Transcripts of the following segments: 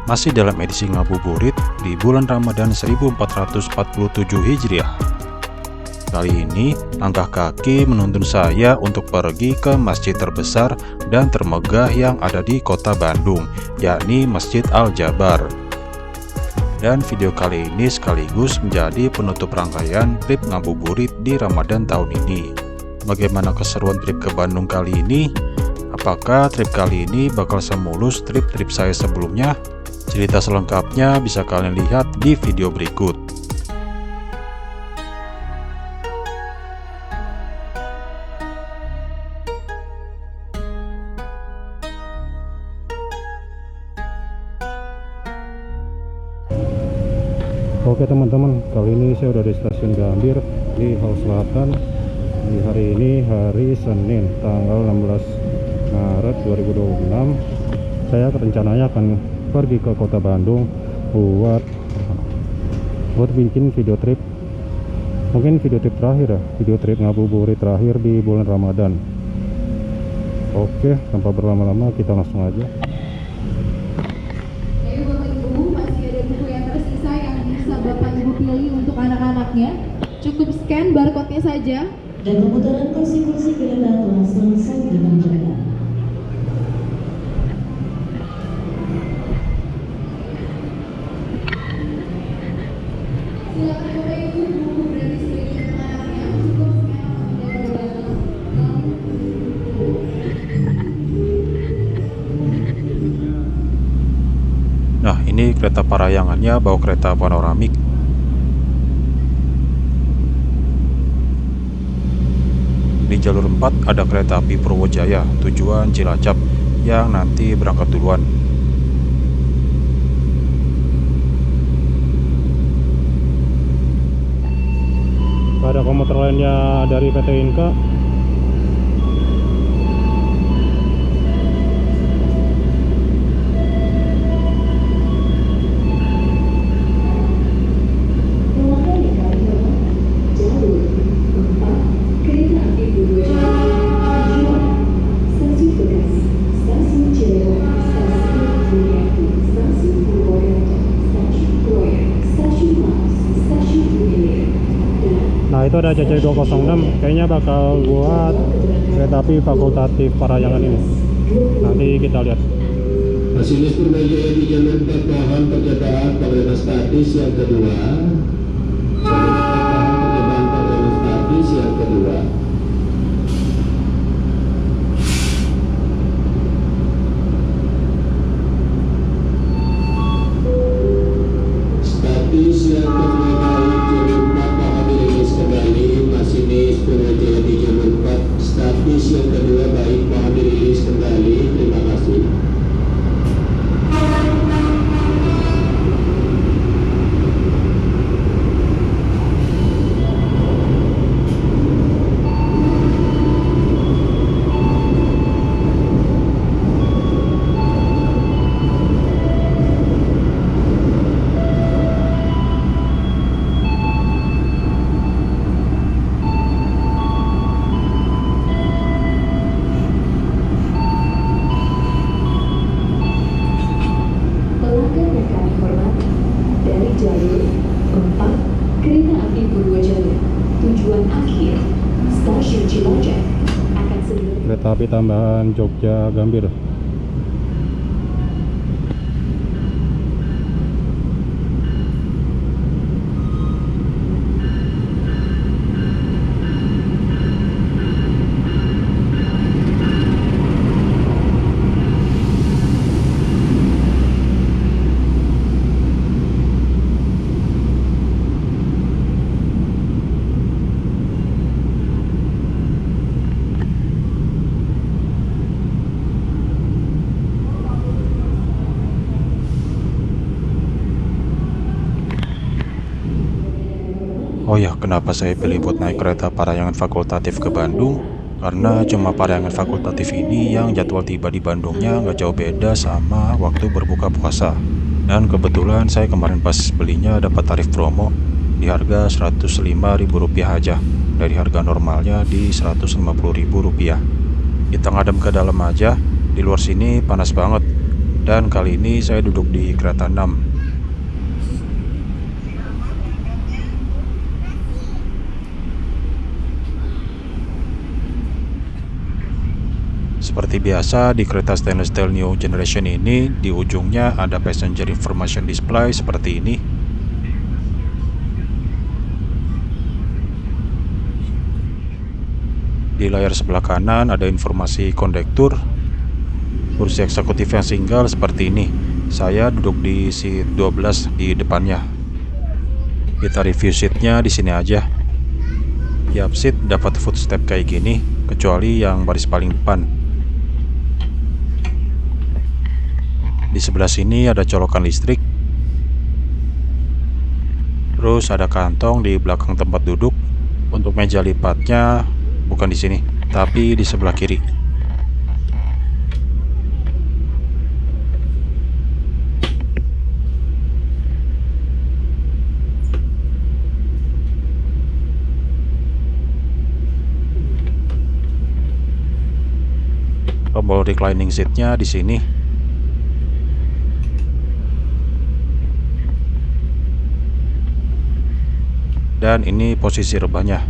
Masih dalam edisi ngabuburit di bulan Ramadan 1447 Hijriah. Kali ini langkah kaki menuntun saya untuk pergi ke masjid terbesar dan termegah yang ada di kota Bandung, yakni Masjid Al-Jabar. Dan video kali ini sekaligus menjadi penutup rangkaian trip ngabuburit di Ramadan tahun ini. Bagaimana keseruan trip ke Bandung kali ini? Apakah trip kali ini bakal semulus trip-trip saya sebelumnya? Cerita selengkapnya bisa kalian lihat di video berikut. Oke teman-teman, kali ini saya udah di stasiun Gambir di Hal Selatan. Di hari ini hari Senin tanggal 16 Maret 2026. Saya rencananya akan pergi ke kota Bandung buat bikin video trip, mungkin video trip terakhir ya, video trip ngabuburit terakhir di bulan Ramadan. Oke, tanpa berlama-lama kita langsung aja. Bapak Ibu, masih ada buku yang tersisa yang bisa Bapak Ibu pilih untuk anak-anaknya. Cukup scan barcode-nya saja. Dan pemutaran kursi-kursi kereta telah selesai dengan cepat. Silakan Bapak Ibu, buku gratis bagi anak-anaknya. Cukup scan atau tidak Nah, ini kereta parayangannya bawa kereta panoramik. Di jalur 4 ada kereta api Purwojaya tujuan Cilacap yang nanti berangkat duluan. Ada komuter lainnya dari PT Inka. Nah itu ada CC 206, kayaknya bakal buat kereta api fakultatif Parayangan ini. Nanti kita lihat. Masinis Purnajaya di Jalan Tambahan Perjalanan Perjalanan Statis yang kedua. Jalan Tambahan Perjalanan Statis yang kedua. Statis yang kedua jalur 4 akan dirilis kembali. Masinis Purnajaya di jalur 4 statis yang kedua baik mohon dirilis kembali. Terima kasih. Pelanggan yang kami hormati, dari jalur 4 kereta api Purwojaya tujuan akhir stasiun Cilacap akan segera. Kereta api tambahan Jogja Gambir. Oh ya, kenapa saya pilih buat naik kereta parayangan fakultatif ke Bandung? Karena cuma parayangan fakultatif ini yang jadwal tiba di Bandungnya nggak jauh beda sama waktu berbuka puasa. Dan kebetulan saya kemarin pas belinya dapat tarif promo di harga Rp105.000 aja, dari harga normalnya di Rp150.000. Kita ngadem ke dalam aja, di luar sini panas banget. Dan kali ini saya duduk di kereta 6. Seperti biasa di kereta stainless steel new generation ini, di ujungnya ada passenger information display seperti ini. Di layar sebelah kanan ada informasi kondektur. Kursi eksekutif yang single seperti ini. Saya duduk di seat 12 di depannya. Kita review seatnya di sini aja. Tiap seat dapat footstep kayak gini, kecuali yang baris paling depan. Di sebelah sini ada colokan listrik. Terus ada kantong di belakang tempat duduk. Untuk meja lipatnya bukan di sini, tapi di sebelah kiri. Tombol reclining seatnya di sini. Dan ini posisi rebahnya.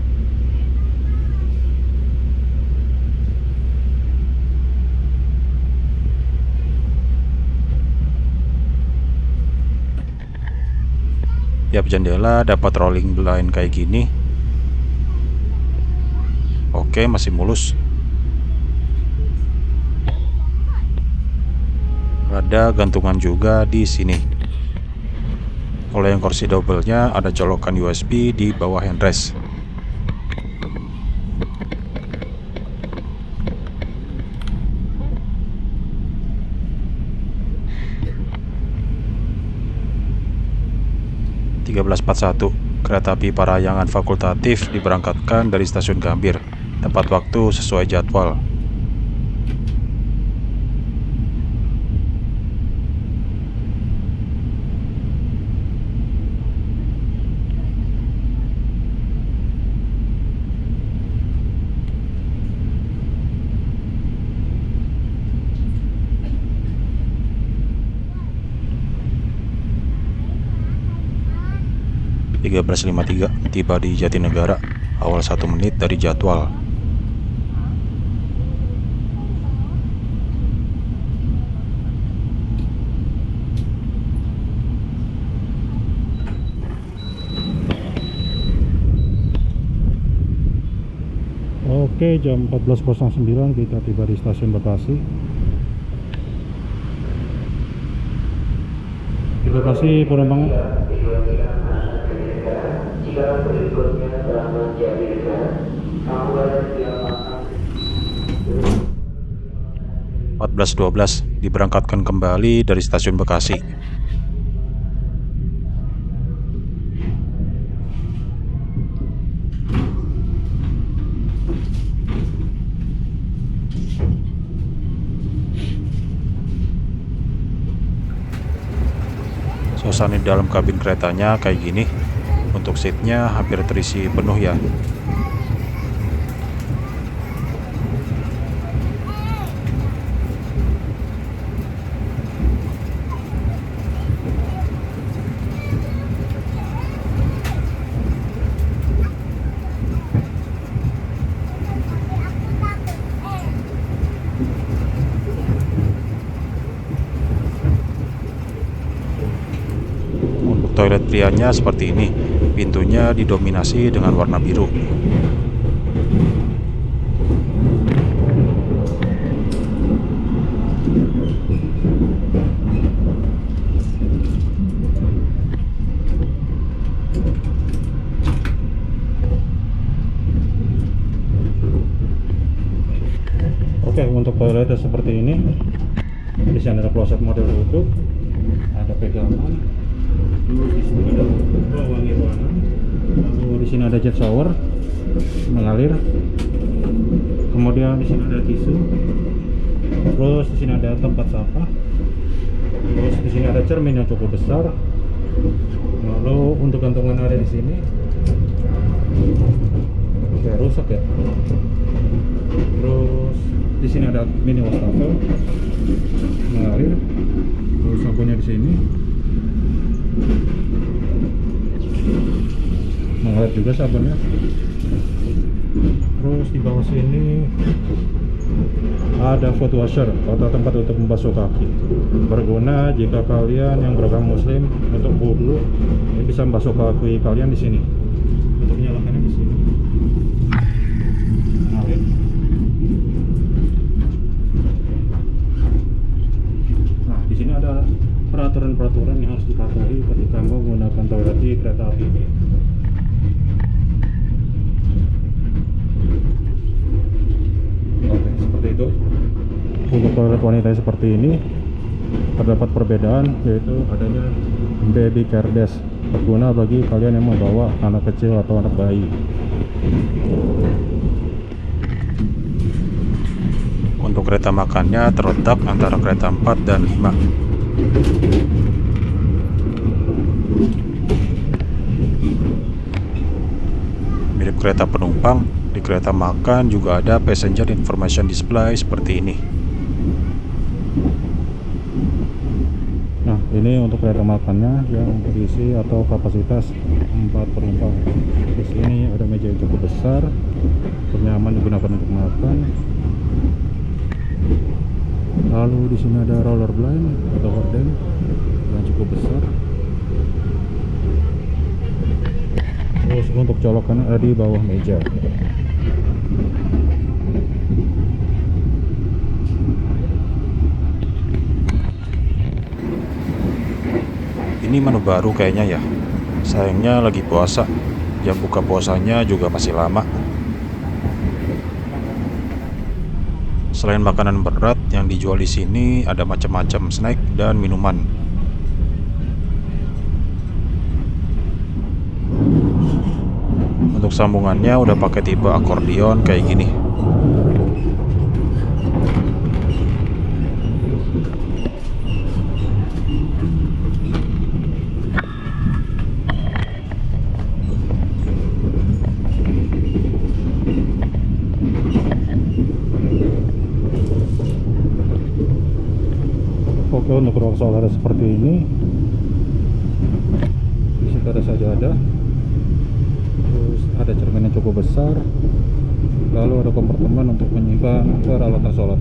Tiap jendela dapat rolling blind kayak gini. Oke, masih mulus. Ada gantungan juga di sini. Kalau yang kursi double-nya ada colokan USB di bawah handrest. Kereta api Parahyangan fakultatif diberangkatkan dari stasiun Gambir. Tepat waktu sesuai jadwal. Tiga 13.53 tiba di Jatinegara, awal 1 menit dari jadwal. Oke, jam 14.09 kita tiba di stasiun Bekasi. Terima kasih penumpangnya. Jika berikutnya telah menjadi dekat, kamu diamankan. 14.12 diberangkatkan kembali dari stasiun Bekasi. Suasana di dalam kabin keretanya kayak gini. Untuk seatnya hampir terisi penuh ya. Untuk toilet prianya seperti ini. Pintunya didominasi dengan warna biru. Oke, untuk toiletnya seperti ini. Di sini ada kloset model duduk, ada pegangan. Di sini ada wangi-wangi. Lalu di sini ada jet shower mengalir. Kemudian di sini ada tisu. Terus di sini ada tempat sampah. Terus di sini ada cermin yang cukup besar. Lalu untuk gantungan ada di sini. Oke, rusak ya. Terus di Di sini ada mini wastafel, mengalir. Terus sabunnya di sini. Mengalir juga sabunnya. Terus di bawah sini ada foot washer atau tempat untuk membasuh kaki, berguna jika kalian yang beragama muslim untuk wudhu bisa membasuh kaki kalian di sini. Untuk menyalakannya di sini. Nah, di sini ada peraturan-peraturan yang harus dipatuhi ketika mau menggunakan toilet di kereta api ini. Oke, seperti itu. Untuk toilet wanita seperti ini terdapat perbedaan, yaitu adanya baby care desk, berguna bagi kalian yang membawa anak kecil atau anak bayi. Untuk kereta makannya terletak antara kereta 4 dan 5. Mirip kereta penumpang, di kereta makan juga ada passenger information display seperti ini. Nah, ini untuk kereta makannya yang berisi atau kapasitas 4 penumpang. Di sini ada meja yang cukup besar, nyaman digunakan untuk makan. Lalu di sini ada roller blind atau horden yang cukup besar. Terus untuk colokan ada di bawah meja. Ini menu baru kayaknya ya. Sayangnya lagi puasa. Jam buka puasanya juga masih lama. Selain makanan berat yang dijual di sini, ada macam-macam snack dan minuman. Untuk sambungannya udah pakai tipe akordeon kayak gini. Oke, untuk ruang sholat seperti ini. Di situ ada sajadah. Terus ada cermin yang cukup besar. Lalu ada kompartemen untuk menyimpan peralatan sholat.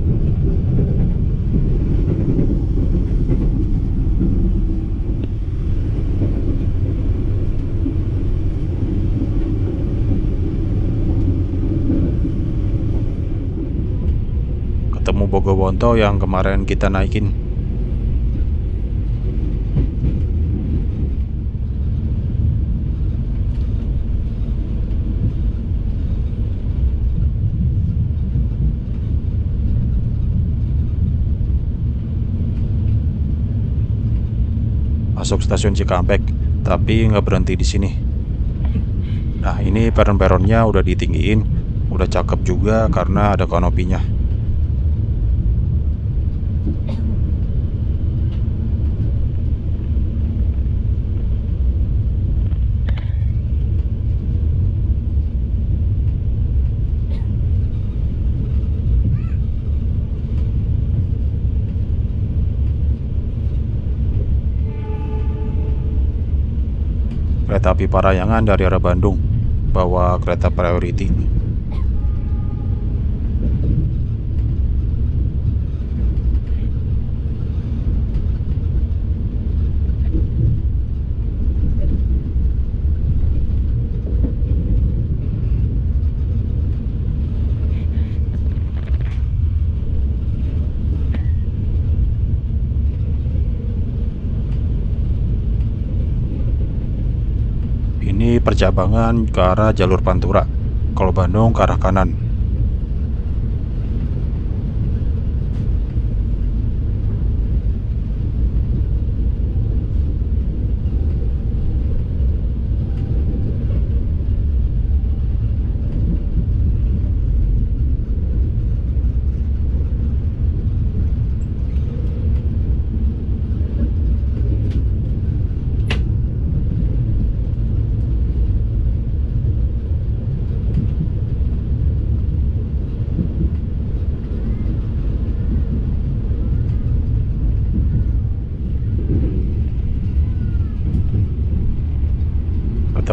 Ketemu Bogowonto yang kemarin kita naikin. Masuk stasiun Cikampek, tapi nggak berhenti di sini. Nah, ini peron-peronnya udah ditinggiin, udah cakep juga karena ada kanopinya. Kereta api Parahyangan dari arah Bandung, bawa kereta priority. Ini percabangan ke arah jalur Pantura. Kalau Bandung ke arah kanan.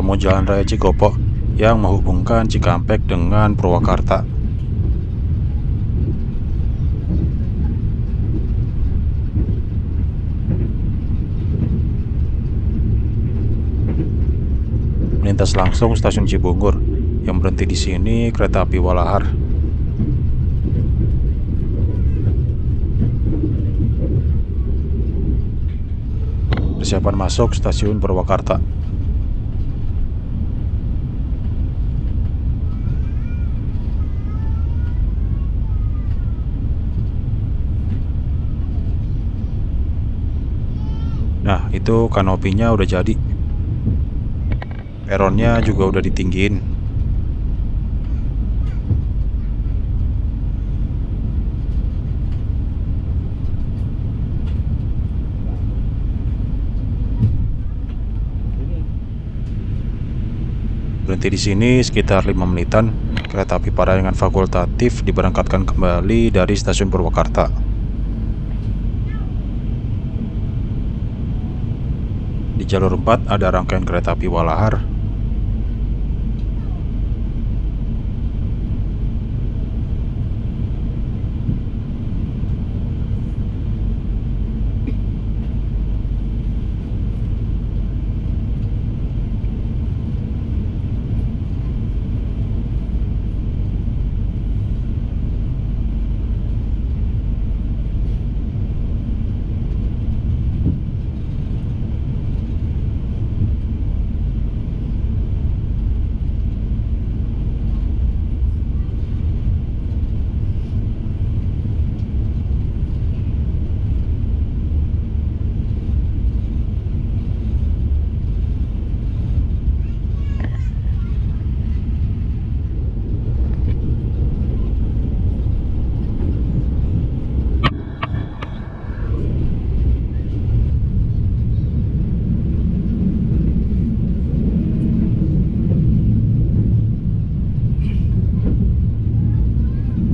ketemu Jalan Raya Cikopo yang menghubungkan Cikampek dengan Purwakarta. Melintas langsung stasiun Cibungur. Yang berhenti di sini kereta api Walahar. Persiapan masuk stasiun Purwakarta. Nah, itu kanopinya udah jadi. Peronnya juga udah ditinggiin. Berhenti di sini sekitar 5 menitan. Kereta api Parayangan fakultatif diberangkatkan kembali dari stasiun Purwakarta. Di jalur 4 ada rangkaian kereta api Walahar.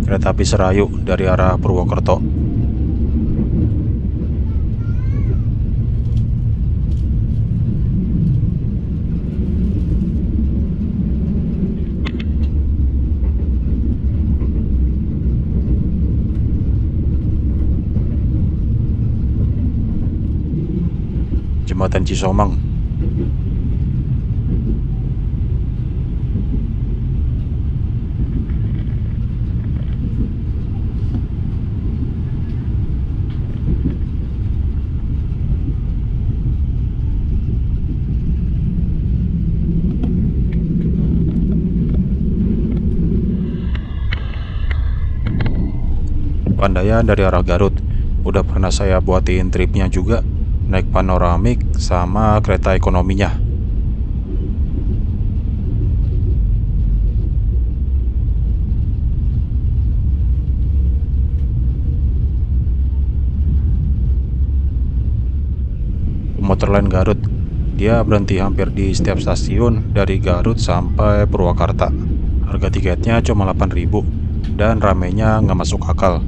Kereta api Serayu dari arah Purwokerto. Jembatan Cisomang. Pandayan dari arah Garut. Udah pernah saya buatin tripnya juga, naik panoramik sama kereta ekonominya. Komuter lain Garut, dia berhenti hampir di setiap stasiun dari Garut sampai Purwakarta. Harga tiketnya cuma 8.000 dan ramenya nggak masuk akal.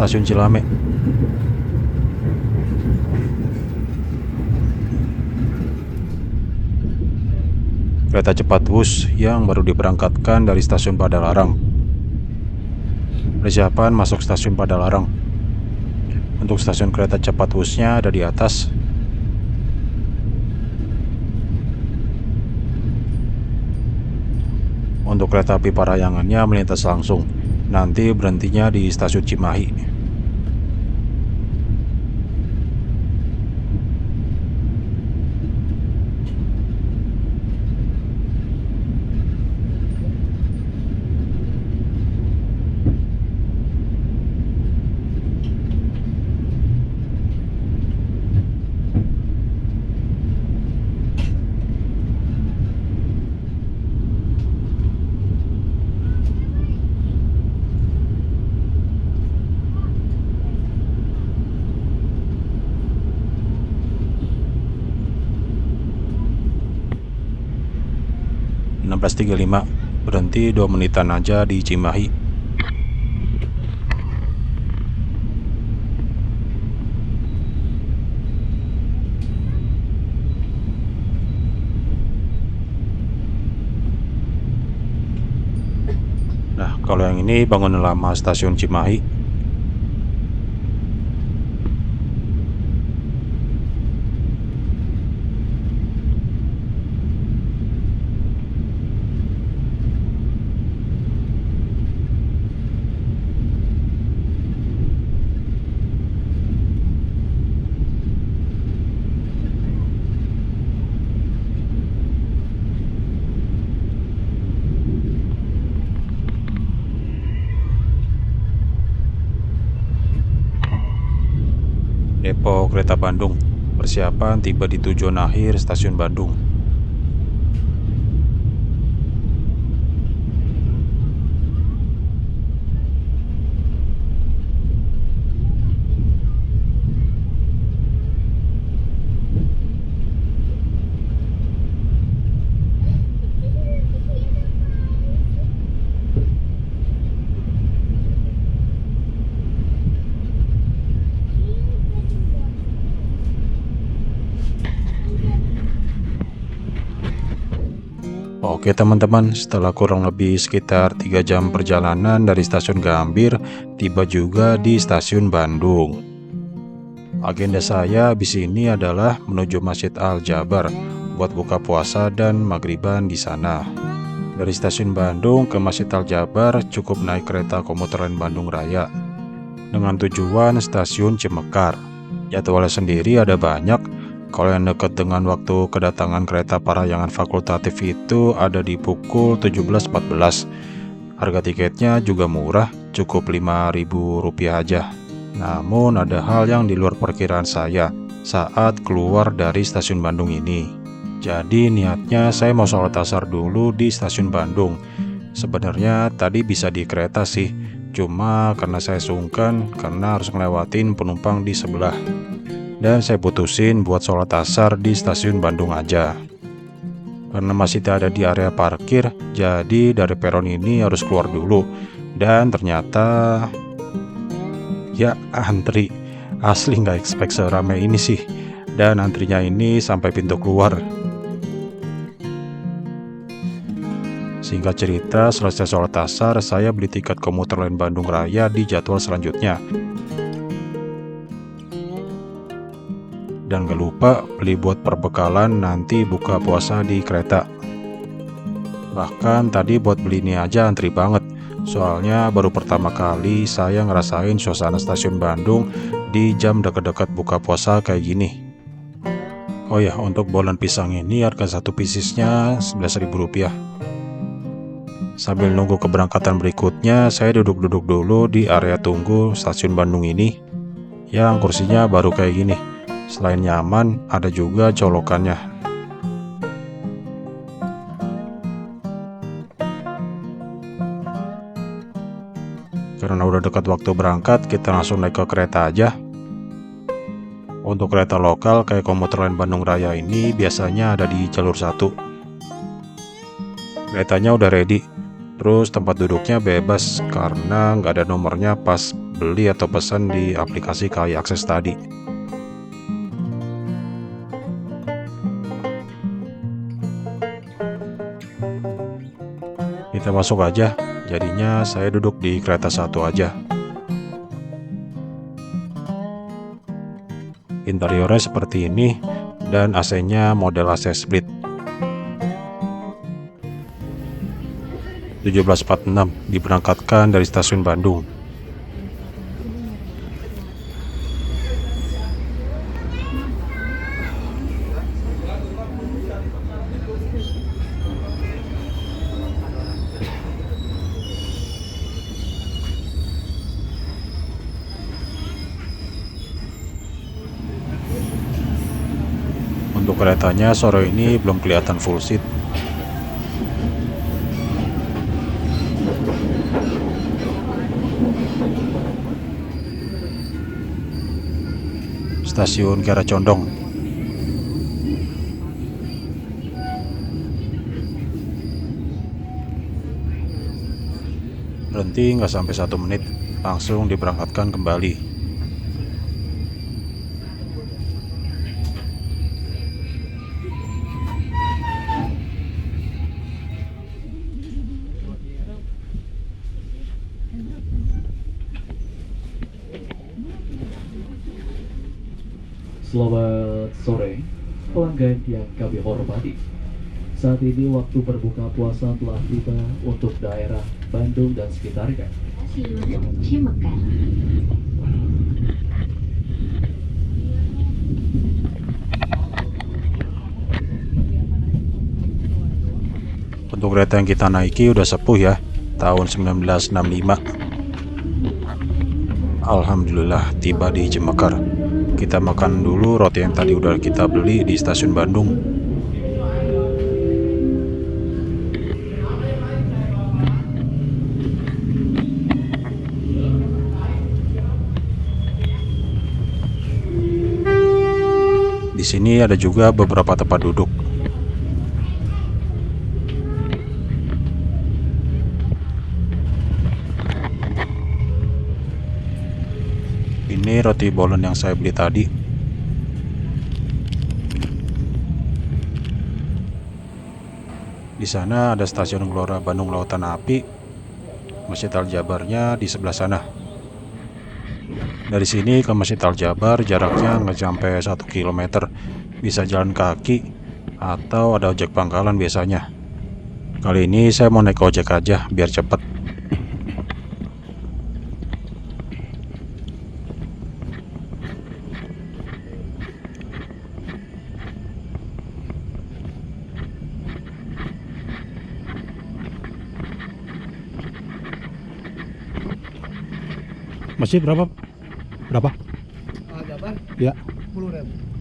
Stasiun Cilame. Kereta cepat Wus yang baru diberangkatkan dari stasiun Padalarang. Persiapan masuk stasiun Padalarang. Untuk stasiun kereta cepat Wusnya ada di atas. Untuk kereta api Parayangannya melintas langsung. Nanti berhentinya di stasiun Cimahi. Belas 35 Berhenti 2 menitan aja di Cimahi. Nah, kalau yang ini bangunan lama stasiun Cimahi. Depo Kereta Bandung. Persiapan tiba di tujuan akhir stasiun Bandung. Oke teman-teman, setelah kurang lebih sekitar 3 jam perjalanan dari stasiun Gambir, tiba juga di stasiun Bandung. Agenda saya habis ini adalah menuju Masjid Al-Jabar buat buka puasa dan maghriban di sana. Dari stasiun Bandung ke Masjid Al-Jabar cukup naik kereta komuter lain Bandung Raya dengan tujuan stasiun Cimekar. Jadwalnya sendiri ada banyak. Kalau yang dekat dengan waktu kedatangan kereta Parahyangan fakultatif itu ada di pukul 17.14. Harga tiketnya juga murah, cukup Rp5.000 aja. Namun ada hal yang di luar perkiraan saya saat keluar dari stasiun Bandung ini. Jadi niatnya saya mau sholat asar dulu di stasiun Bandung. Sebenarnya tadi bisa di kereta sih, cuma karena saya sungkan karena harus ngelewatin penumpang di sebelah. Dan saya putusin buat sholat asar di stasiun Bandung aja. Karena masih ada di area parkir, jadi dari peron ini harus keluar dulu. Dan ternyata ya antri. Asli nggak expect seramai ini sih. Dan antrinya ini sampai pintu keluar. Singkat cerita, selesai sholat asar, saya beli tiket komuter lain Bandung Raya di jadwal selanjutnya. Dan gak lupa beli buat perbekalan nanti buka puasa di kereta. Bahkan tadi buat beli ini aja antri banget. Soalnya baru pertama kali saya ngerasain suasana stasiun Bandung di jam dekat-dekat buka puasa kayak gini. Oh ya, untuk bolan pisang ini harga satu piecesnya Rp11.000. Sambil nunggu keberangkatan berikutnya, saya duduk-duduk dulu di area tunggu stasiun Bandung ini. Yang kursinya baru kayak gini. Selain nyaman, ada juga colokannya. Karena udah dekat waktu berangkat, kita langsung naik ke kereta aja. Untuk kereta lokal kayak komuter lain Bandung Raya ini biasanya ada di jalur 1. Keretanya udah ready. Terus tempat duduknya bebas karena nggak ada nomornya pas beli atau pesan di aplikasi KAI Akses tadi. Kita masuk aja, jadinya saya duduk di kereta 1 aja. Interiornya seperti ini dan AC-nya model AC split. 17.46 diberangkatkan dari stasiun Bandung. Untuk keretanya sore ini belum kelihatan full seat. Stasiun Kiara Condong. berhenti nggak sampai 1 menit, langsung diberangkatkan kembali. Selamat sore, pelanggan yang kami hormati. Saat ini waktu berbuka puasa telah tiba untuk daerah Bandung dan sekitarnya. 是有种亲密感。 Untuk kereta yang kita naiki udah sepuh ya, tahun 1965. Alhamdulillah tiba di Jemekar. Kita makan dulu roti yang tadi udah kita beli di stasiun Bandung. Di sini ada juga beberapa tempat duduk. Ini roti bolen yang saya beli tadi. Di sana ada stasiun Gelora Bandung Lautan Api. Masjid Al-Jabarnya di sebelah sana. Dari sini ke Masjid Al-Jabar jaraknya nggak sampai 1 km. Bisa jalan kaki atau ada ojek pangkalan biasanya. Kali ini saya mau naik ojek aja biar cepet. Masih berapa? Berapa? Jabar Ya. 10.000.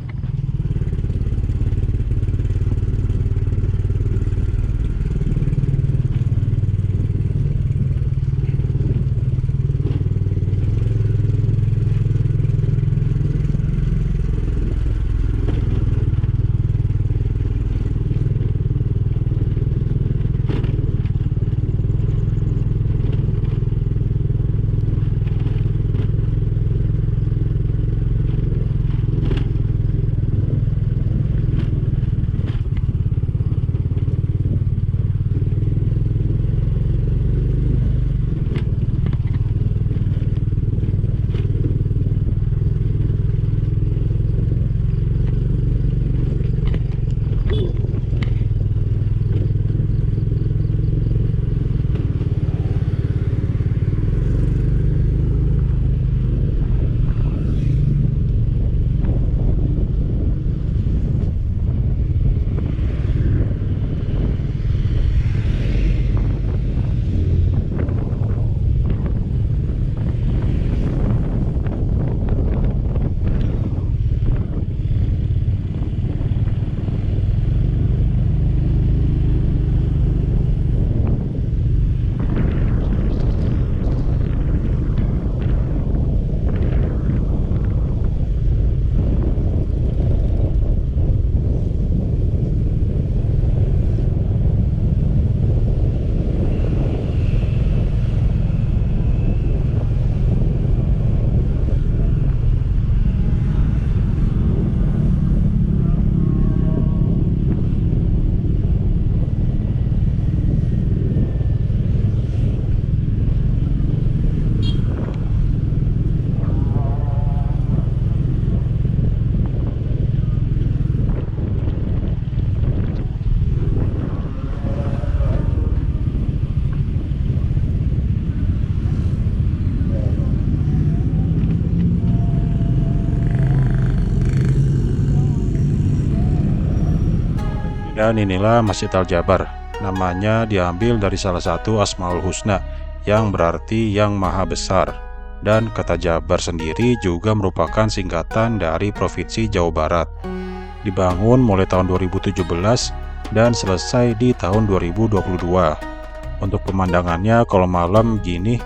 Dan inilah Masjid Al-Jabar. Namanya diambil dari salah satu Asmaul Husna yang berarti yang maha besar. Dan kata Jabar sendiri juga merupakan singkatan dari Provinsi Jawa Barat. Dibangun mulai tahun 2017 dan selesai di tahun 2022. Untuk pemandangannya kalau malam gini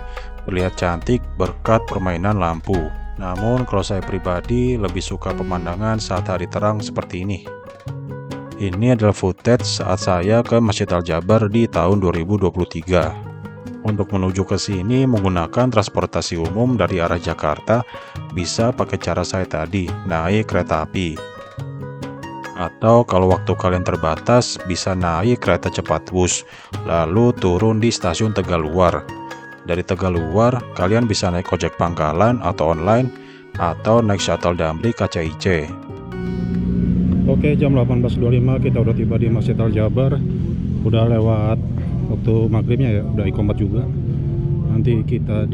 terlihat cantik berkat permainan lampu. Namun kalau saya pribadi lebih suka pemandangan saat hari terang seperti ini. Ini adalah footage saat saya ke Masjid Al-Jabar di tahun 2023. Untuk menuju ke sini menggunakan transportasi umum dari arah Jakarta, bisa pakai cara saya tadi, naik kereta api. Atau kalau waktu kalian terbatas, bisa naik kereta cepat Wus, lalu turun di stasiun Tegaluar. Dari Tegaluar, kalian bisa naik ojek pangkalan atau online, atau naik shuttle Damri KCIC. Oke, jam 18.25 kita udah tiba di Masjid Al Jabar. Udah lewat waktu maghribnya ya, udah iqomat juga. Nanti kita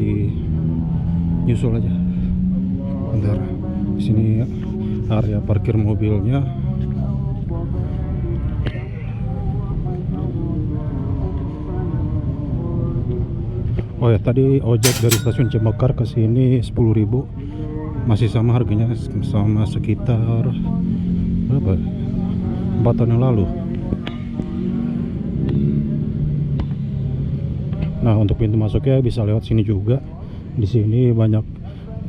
nyusul aja. Bentar, di sini area parkir mobilnya. Oh ya, tadi ojek dari stasiun Cemekar ke sini 10.000. Masih sama harganya, sama sekitar berapa? 4 tahun yang lalu. Nah, untuk pintu masuknya bisa lewat sini juga. Di sini banyak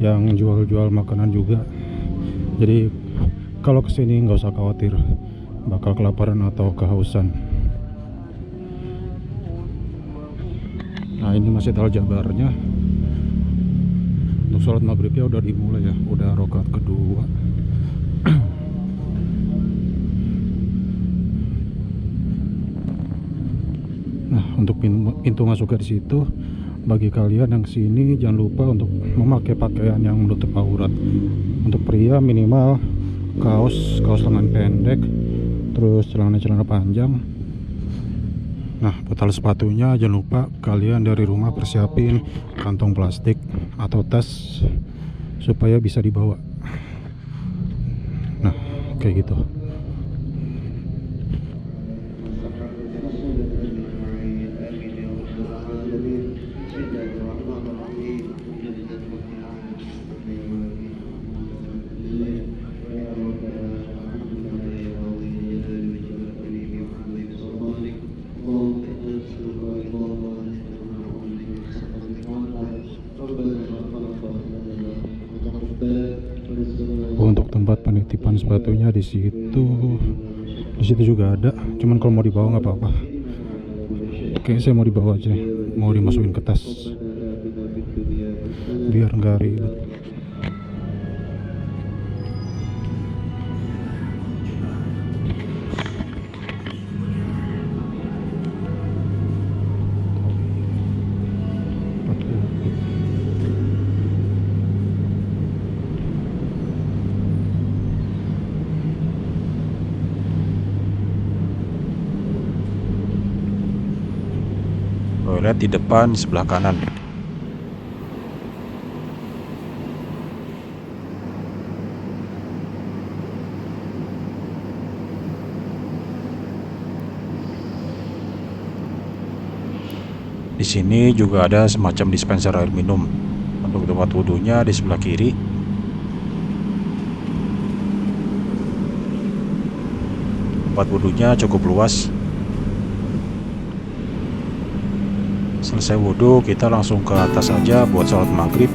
yang jual-jual makanan juga. Jadi kalau kesini nggak usah khawatir bakal kelaparan atau kehausan. Nah, ini Masjid Al Jabarnya. Untuk sholat maghribnya udah dimulai ya, udah rakaat kedua. Nah, untuk pintu masuknya di situ. Bagi kalian yang sini jangan lupa untuk memakai pakaian yang menutup aurat. Untuk pria minimal kaos lengan pendek, terus celana panjang. Nah, total sepatunya jangan lupa kalian dari rumah persiapin kantong plastik atau tas supaya bisa dibawa. Nah, kayak gitu. Untuk tempat penitipan sepatunya di situ juga ada. Cuman kalau mau dibawa nggak apa-apa. Kayaknya saya mau dibawa aja, mau dimasukin ke tas biar nggak ribet. Toilet di depan sebelah kanan. Di sini juga ada semacam dispenser air minum. Untuk tempat wudhunya di sebelah kiri. Tempat wudhunya cukup luas. Selesai wudhu, kita langsung ke atas aja buat sholat maghrib.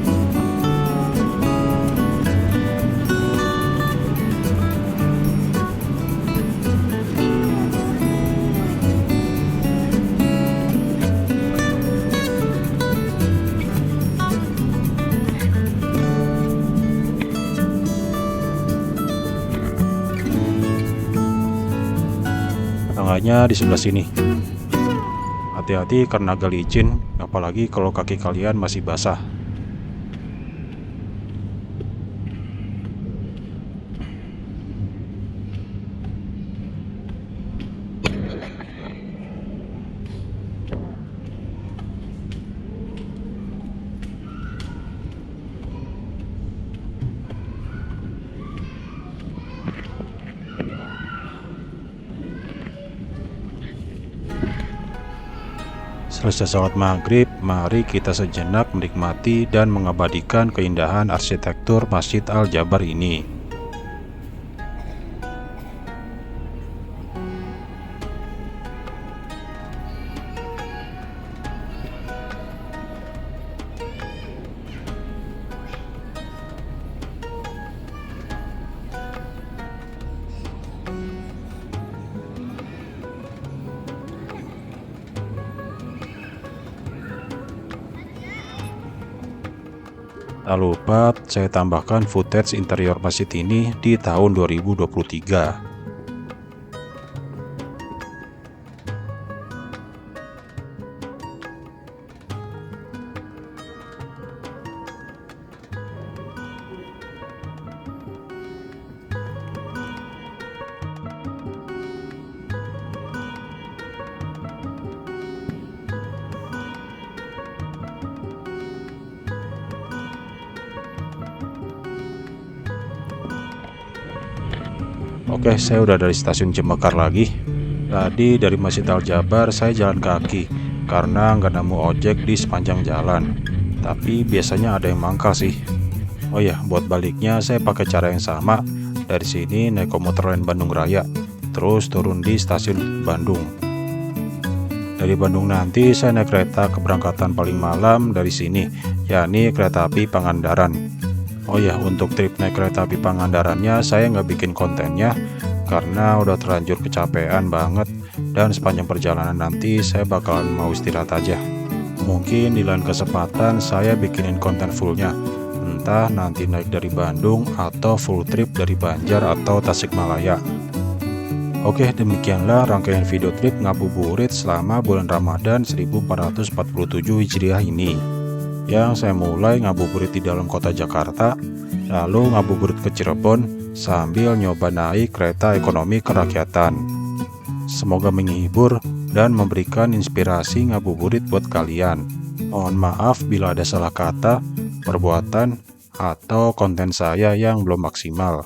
Tangganya di sebelah sini. Hati-hati karena agak licin, apalagi kalau kaki kalian masih basah. Selesai sholat maghrib, mari kita sejenak menikmati dan mengabadikan keindahan arsitektur Masjid Al Jabar ini. Tak lupa saya tambahkan footage interior masjid ini di tahun 2023. Oke, saya udah dari stasiun Jemekar lagi. Tadi dari Masjid Al-Jabar saya jalan kaki karena nggak nemu ojek di sepanjang jalan. Tapi biasanya ada yang mangkal sih. Oh ya, buat baliknya saya pakai cara yang sama. Dari sini naik komuter lain Bandung Raya, terus turun di stasiun Bandung. Dari Bandung nanti saya naik kereta keberangkatan paling malam dari sini, yakni kereta api Pangandaran. Oh ya, untuk trip naik kereta api Pangandarannya saya nggak bikin kontennya karena udah terlanjur kecapean banget, dan sepanjang perjalanan nanti saya bakalan mau istirahat aja. Mungkin di lain kesempatan saya bikinin konten fullnya, entah nanti naik dari Bandung atau full trip dari Banjar atau Tasikmalaya. Oke, demikianlah rangkaian video trip ngabuburit selama bulan Ramadan 1447 Hijriah ini, yang saya mulai ngabuburit di dalam kota Jakarta, lalu ngabuburit ke Cirebon sambil nyoba naik kereta ekonomi kerakyatan. Semoga menghibur dan memberikan inspirasi ngabuburit buat kalian. Mohon maaf bila ada salah kata, perbuatan, atau konten saya yang belum maksimal.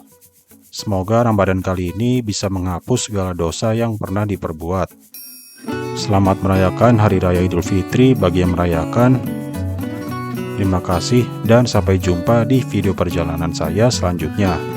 Semoga Ramadan kali ini bisa menghapus segala dosa yang pernah diperbuat. Selamat merayakan Hari Raya Idul Fitri bagi yang merayakan. Terima kasih dan sampai jumpa di video perjalanan saya selanjutnya.